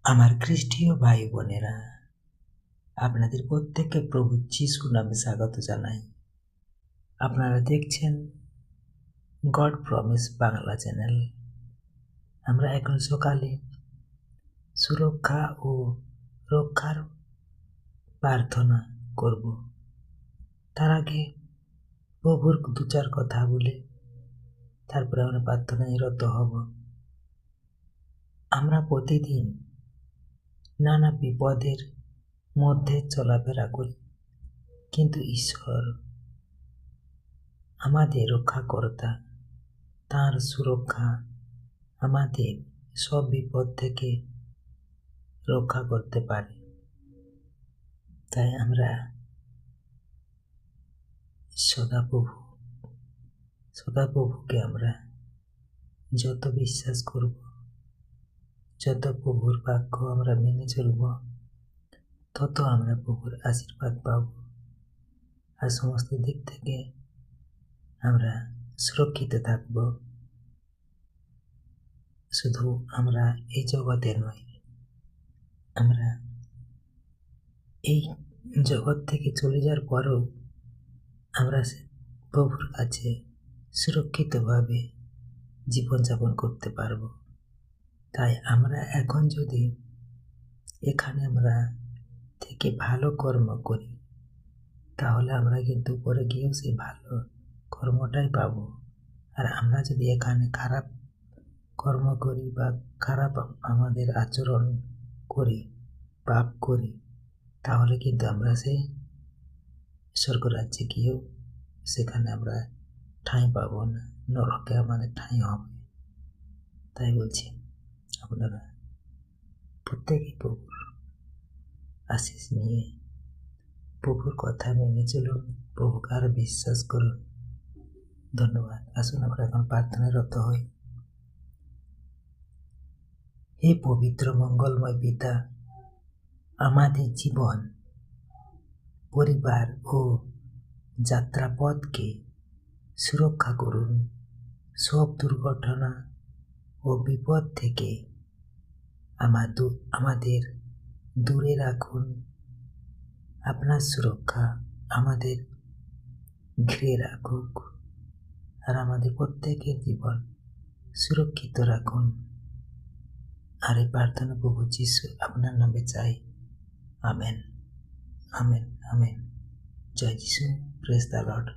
আমার খ্রিস্টীয় ভাই বোনেরা, আপনাদের প্রত্যেককে প্রভু যিশুর নামে স্বাগত জানাই। আপনারা দেখছেন গড প্রমিস বাংলা চ্যানেল। আমরা এখন সকালে সুরক্ষা ও রক্ষার প্রার্থনা করব। তার আগে প্রভুর দু চার কথা বলে তারপরে আমরা প্রার্থনায় রত হব। আমরা প্রতিদিন নানা বিপদের মধ্যে চলাফেরা করি, কিন্তু ঈশ্বর আমাদের রক্ষাকর্তা, তার সুরক্ষা আমাদের সব বিপদ থেকে রক্ষা করতে পারে। তাই আমরা সদাপ্রভুকে আমরা যত বিশ্বাস করব, যত প্রভুর বাক্য আমরা মেনে চলব, তত আমরা প্রভুর আশীর্বাদ পাব আর সমস্ত দিক থেকে আমরা সুরক্ষিত থাকব। শুধু আমরা এই জগতে নয়, আমরা এই জগৎ থেকে চলে যাওয়ার পরও আমরা প্রভুর কাছে সুরক্ষিতভাবে জীবনযাপন করতে পারব। তাই আমরা এখন যদি এখানে আমরা থেকে ভালো কর্ম করি, তাহলে আমরা কিন্তু পরে গিয়েও সেই ভালো কর্মটাই পাবো। আর আমরা যদি এখানে খারাপ কর্ম করি বা খারাপ আমাদের আচরণ করি, পাপ করি, তাহলে কিন্তু আমরা সেই স্বর্গরাজ্যে গিয়েও সেখানে আমরা ঠাঁই পাবো না, নরকে আমাদের ঠাঁই হবে। তাই বলছি, আপনারা প্রত্যেকেই প্রভুর আশীষ নিয়ে প্রভুর কথা মেনে চলুন, প্রভুকে আরো বিশ্বাস করুন। ধন্যবাদ। আসুন আমরা এখন প্রার্থনায় রত হই। হে পবিত্র মঙ্গলময় পিতা, আমাদের জীবন, পরিবার ও যাত্রাপথকে সুরক্ষা করুন। সব দুর্ঘটনা ও বিপদ থেকে আমাদের দূরে রাখুন। আপনার সুরক্ষা আমাদের ঘিরে রাখুক আর আমাদের প্রত্যেকের জীবন সুরক্ষিত রাখুন। আর এই প্রার্থনা প্রভু যিশু আপনার নামে চাই। Amen, amen, amen. জয় যিশু। Praise the Lord.